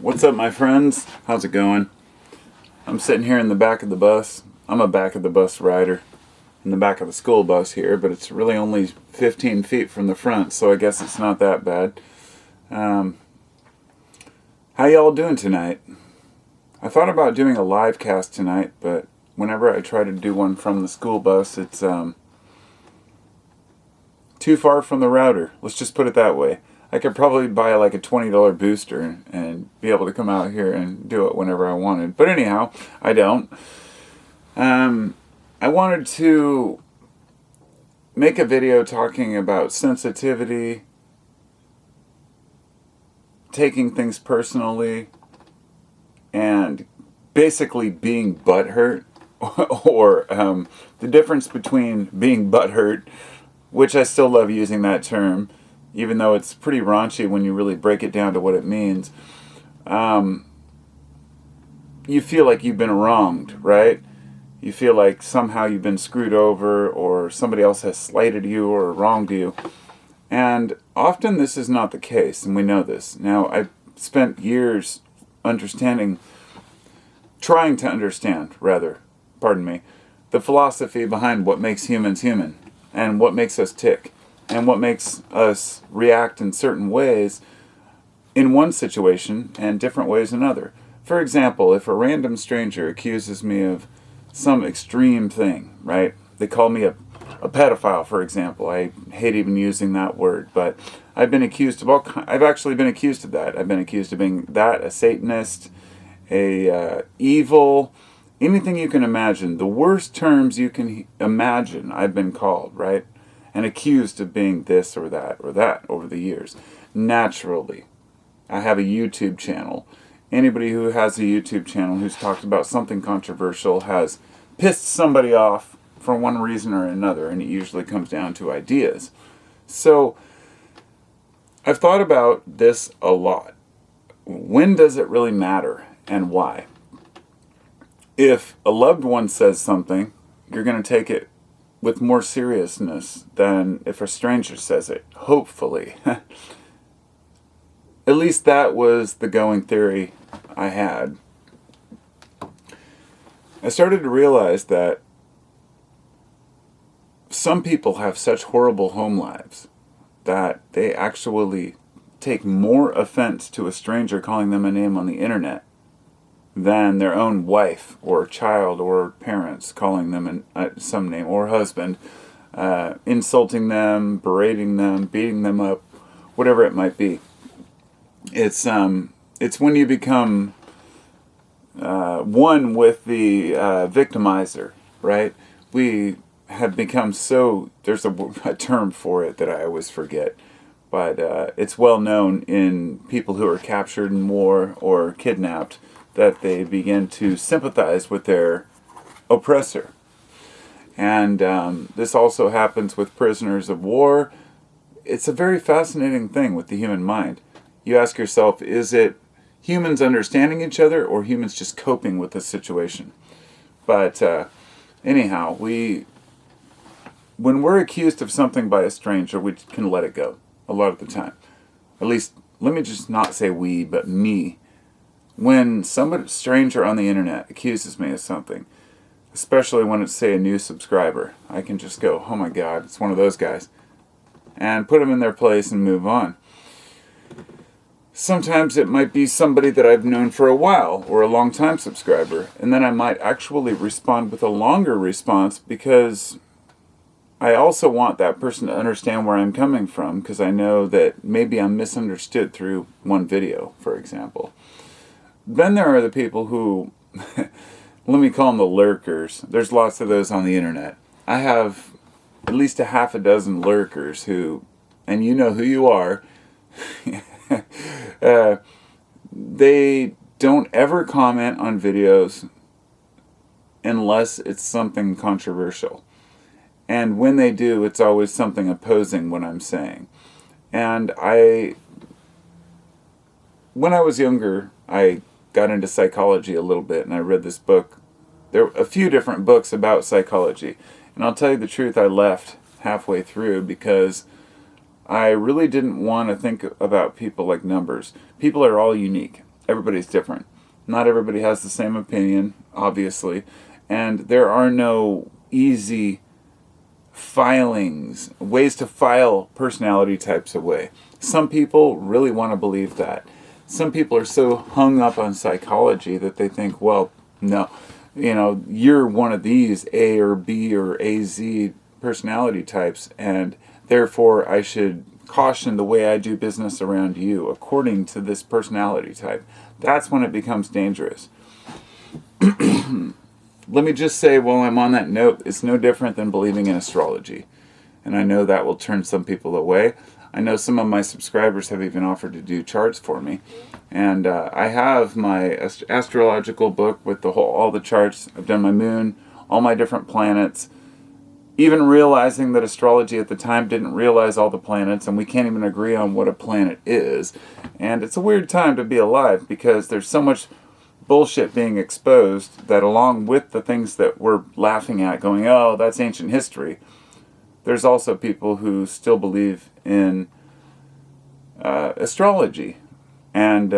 What's up, my friends? How's it going? I'm sitting here in the back of the bus. I'm a back of the bus rider in the back of the school bus here, but it's really only 15 feet from the front, so I guess it's not that bad. How y'all doing tonight? I thought about doing a live cast tonight, but whenever I try to do one from the school bus, it's too far from the router. Let's just put it that way. I could probably buy like a $20 booster and be able to come out here and do it whenever I wanted. But anyhow, I don't. I wanted to make a video talking about sensitivity, taking things personally, and basically being butthurt, or the difference between being butthurt, which I still love using that term, even though it's pretty raunchy when you really break it down to what it means. You feel like you've been wronged, right? You feel like somehow you've been screwed over, or somebody else has slighted you or wronged you. And often this is not the case, and we know this. Now, I've spent years trying to understand, the philosophy behind what makes humans human, and what makes us tick, and what makes us react in certain ways in one situation and different ways in another. For example, if a random stranger accuses me of some extreme thing, right? They call me a pedophile, for example. I hate even using that word, but I've actually been accused of that. I've been accused of being that, a Satanist, evil, anything you can imagine. The worst terms you can imagine, I've been called, right? And accused of being this or that over the years. Naturally, I have a YouTube channel. Anybody who has a YouTube channel who's talked about something controversial has pissed somebody off for one reason or another, and it usually comes down to ideas. So, I've thought about this a lot. When does it really matter, and why? If a loved one says something, you're going to take it with more seriousness than if a stranger says it, hopefully. At least that was the going theory I had. I started to realize that some people have such horrible home lives that they actually take more offense to a stranger calling them a name on the internet than their own wife or child or parents calling them some name, or husband, insulting them, berating them, beating them up, whatever it might be. It's when you become one with the victimizer, right? We have become so, there's a term for it that I always forget, but it's well known in people who are captured in war or kidnapped, that they begin to sympathize with their oppressor. And this also happens with prisoners of war. It's a very fascinating thing with the human mind. You ask yourself, is it humans understanding each other, or humans just coping with the situation? But anyhow, when we're accused of something by a stranger, we can let it go a lot of the time. At least, let me just not say we, but me. When somebody stranger on the internet accuses me of something, especially when it's, say, a new subscriber, I can just go, oh my God, it's one of those guys, and put them in their place and move on. Sometimes it might be somebody that I've known for a while, or a long-time subscriber, and then I might actually respond with a longer response, because I also want that person to understand where I'm coming from, because I know that maybe I'm misunderstood through one video, for example. Then there are the people who, let me call them the lurkers. There's lots of those on the internet. I have at least a half a dozen lurkers who, and you know who you are, they don't ever comment on videos unless it's something controversial. And when they do, it's always something opposing what I'm saying. And when I was younger, I got into psychology a little bit, and I read this book. There are a few different books about psychology. And I'll tell you the truth, I left halfway through because I really didn't want to think about people like numbers. People are all unique. everybody's different. Not everybody has the same opinion, obviously, and there are no easy ways to file personality types away. Some people really want to believe that. Some people are so hung up on psychology that they think, well, no, you're one of these A or B or AZ personality types, and therefore I should caution the way I do business around you according to this personality type. That's when it becomes dangerous. Let me just say, while I'm on that note, it's no different than believing in astrology. And I know that will turn some people away. I know some of my subscribers have even offered to do charts for me. And I have my astrological book with all the charts. I've done my moon, all my different planets. Even realizing that astrology at the time didn't realize all the planets, and we can't even agree on what a planet is. And it's a weird time to be alive because there's so much bullshit being exposed that, along with the things that we're laughing at, going, oh, that's ancient history, there's also people who still believe in astrology. And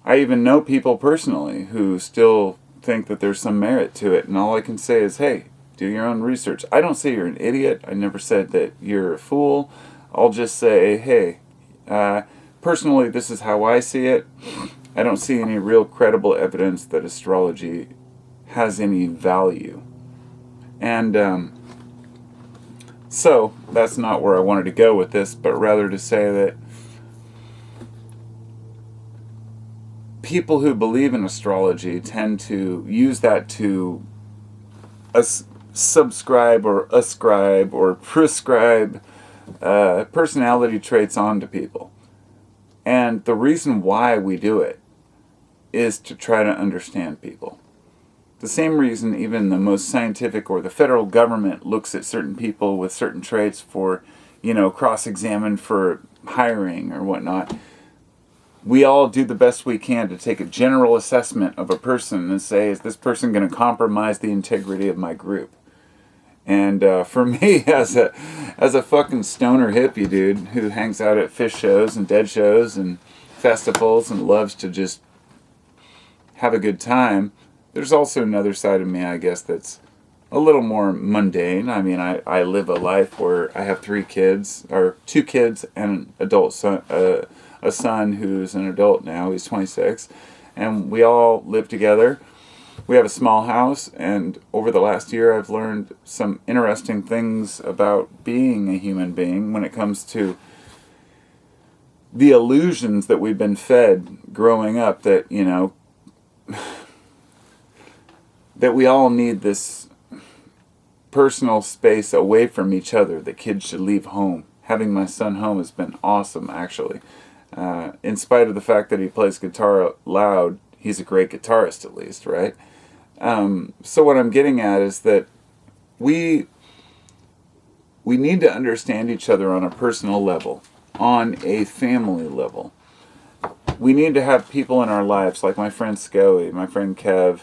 I even know people personally who still think that there's some merit to it. And all I can say is, hey, do your own research. I don't say you're an idiot. I never said that you're a fool. I'll just say, hey, personally, this is how I see it. I don't see any real credible evidence that astrology has any value. And so that's not where I wanted to go with this, but rather to say that people who believe in astrology tend to use that to subscribe or ascribe or prescribe personality traits onto people. And the reason why we do it is to try to understand people. The same reason even the most scientific or the federal government looks at certain people with certain traits for, cross-examine for hiring or whatnot. We all do the best we can to take a general assessment of a person and say, is this person going to compromise the integrity of my group? And for me, as a fucking stoner hippie dude who hangs out at fish shows and dead shows and festivals and loves to just have a good time, there's also another side of me, I guess, that's a little more mundane. I mean, I live a life where I have 2 kids and an adult son, a son who's an adult now. He's 26, and we all live together. We have a small house, and over the last year I've learned some interesting things about being a human being when it comes to the illusions that we've been fed growing up, that, that we all need this personal space away from each other, that kids should leave home. Having my son home has been awesome, actually. In spite of the fact that he plays guitar loud, he's a great guitarist at least, right? So what I'm getting at is that we need to understand each other on a personal level, on a family level. We need to have people in our lives, like my friend Scoey, my friend Kev,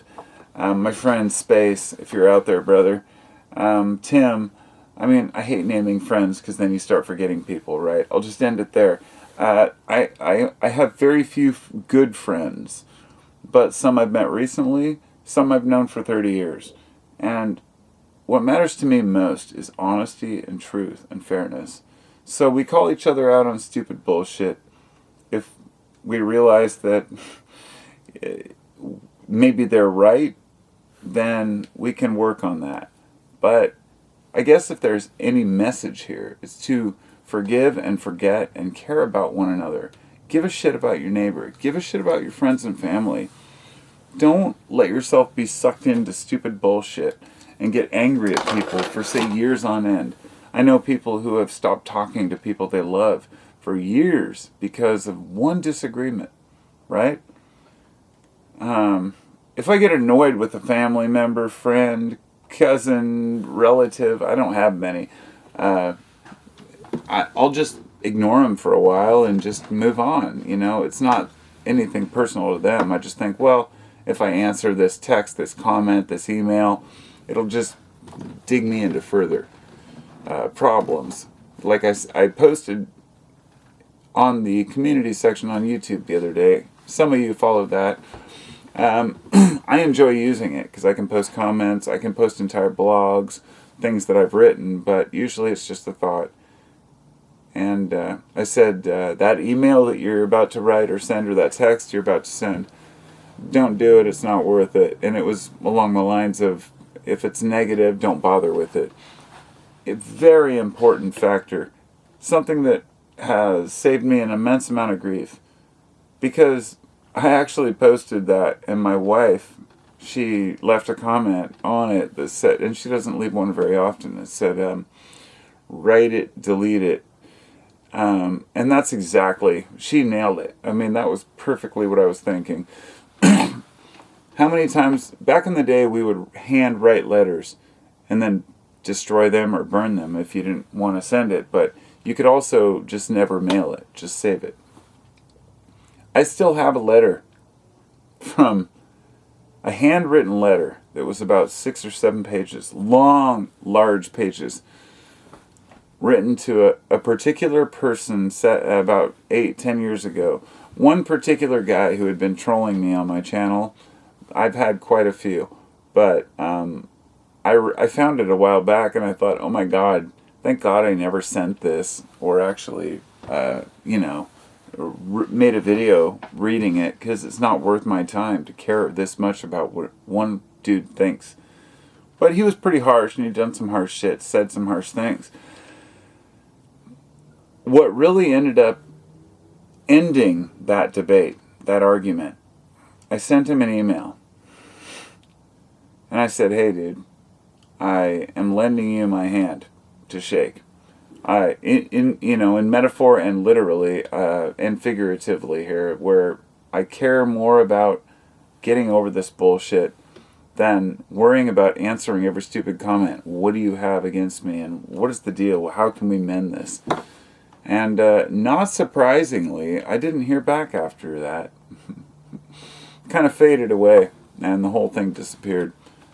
my friend Space, if you're out there, brother, Tim. I mean, I hate naming friends because then you start forgetting people, right? I'll just end it there. I have very few good friends, but some I've met recently, some I've known for 30 years. And what matters to me most is honesty and truth and fairness. So we call each other out on stupid bullshit if we realize that maybe they're right, then we can work on that. But I guess if there's any message here, it's to forgive and forget and care about one another. Give a shit about your neighbor. Give a shit about your friends and family. Don't let yourself be sucked into stupid bullshit and get angry at people for, say, years on end. I know people who have stopped talking to people they love for years because of one disagreement, right? If I get annoyed with a family member, friend, cousin, relative, I don't have many, I'll just ignore them for a while and just move on. It's not anything personal to them. I just think, well, if I answer this text, this comment, this email, it'll just dig me into further problems. Like I posted on the community section on YouTube the other day, some of you follow that. I enjoy using it because I can post comments, I can post entire blogs, things that I've written, but usually it's just a thought. And I said, that email that you're about to write or send, or that text you're about to send, don't do it, it's not worth it. And it was along the lines of, if it's negative, don't bother with it. A very important factor. Something that has saved me an immense amount of grief. Because I actually posted that, and my wife, she left a comment on it that said, and she doesn't leave one very often, it said, write it, delete it. And that's exactly, she nailed it. I mean, that was perfectly what I was thinking. How many times, back in the day, we would hand write letters and then destroy them or burn them if you didn't want to send it, but you could also just never mail it, just save it. I still have a letter from a handwritten letter that was about 6 or 7 pages, long, large pages, written to a particular person set about 8-10 years ago. One particular guy who had been trolling me on my channel. I've had quite a few, but I found it a while back, and I thought, oh my God, thank God I never sent this, or actually, made a video reading it, because it's not worth my time to care this much about what one dude thinks. But he was pretty harsh, and he'd done some harsh shit, said some harsh things. What really ended up ending that debate, that argument, I sent him an email. And I said, hey dude, I am lending you my hand to shake. In metaphor and literally, and figuratively here, where I care more about getting over this bullshit than worrying about answering every stupid comment. What do you have against me? And what is the deal? How can we mend this? And not surprisingly, I didn't hear back after that. Kind of faded away, and the whole thing disappeared.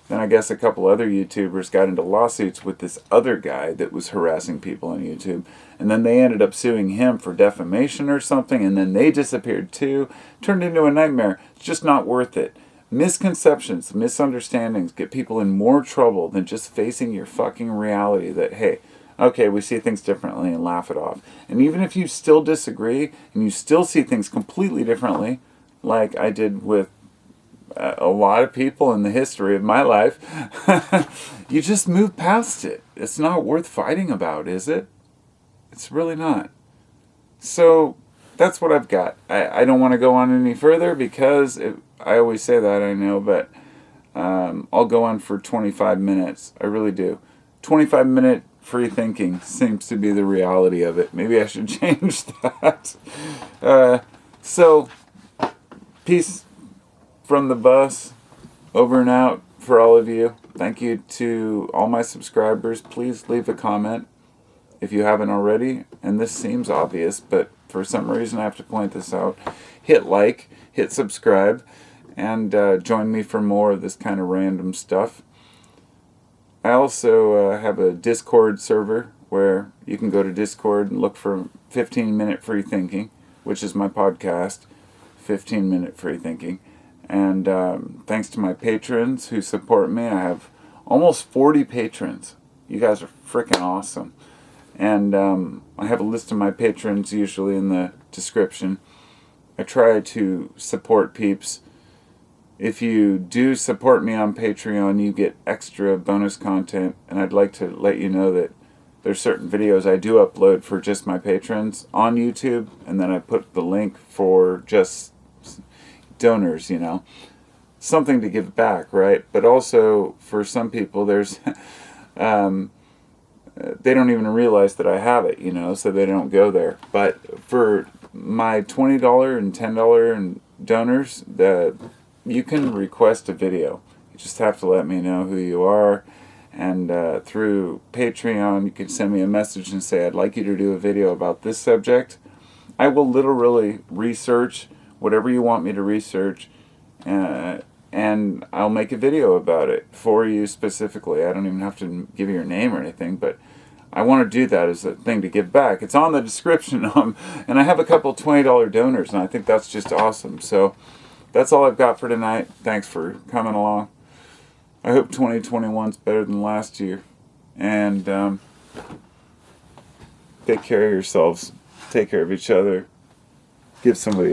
Then I guess a couple other YouTubers got into lawsuits with this other guy that was harassing people on YouTube. And then they ended up suing him for defamation or something, and then they disappeared too. Turned into a nightmare. It's just not worth it. Misconceptions, misunderstandings get people in more trouble than just facing your fucking reality that, hey, okay, we see things differently, and laugh it off. And even if you still disagree, and you still see things completely differently, like I did with a lot of people in the history of my life, you just move past it. It's not worth fighting about, is it? It's really not. So that's what I've got. I don't want to go on any further because I always say that, I know, but I'll go on for 25 minutes. I really do. 25-minute free thinking seems to be the reality of it. Maybe I should change that. So, peace from the bus, over and out for all of you. Thank you to all my subscribers. Please leave a comment if you haven't already. And this seems obvious, but for some reason I have to point this out. Hit like, hit subscribe, and join me for more of this kind of random stuff. I also have a Discord server where you can go to Discord and look for 15-minute free thinking, which is my podcast, 15-minute free thinking. And thanks to my patrons who support me, I have almost 40 patrons. You guys are freaking awesome. And I have a list of my patrons usually in the description. I try to support peeps. If you do support me on Patreon, you get extra bonus content. And I'd like to let you know that there's certain videos I do upload for just my patrons on YouTube. And then I put the link for just donors, something to give back, right? But also for some people, there's they don't even realize that I have it, so they don't go there. But for my $20 and $10 and donors, you can request a video. You just have to let me know who you are, and through Patreon, you can send me a message and say, I'd like you to do a video about this subject. I will literally research whatever you want me to research, and I'll make a video about it for you specifically. I don't even have to give you your name or anything, but I want to do that as a thing to give back. It's on the description, and I have a couple $20 donors, and I think that's just awesome. So that's all I've got for tonight. Thanks for coming along. I hope 2021's better than last year. And take care of yourselves. Take care of each other. Give somebody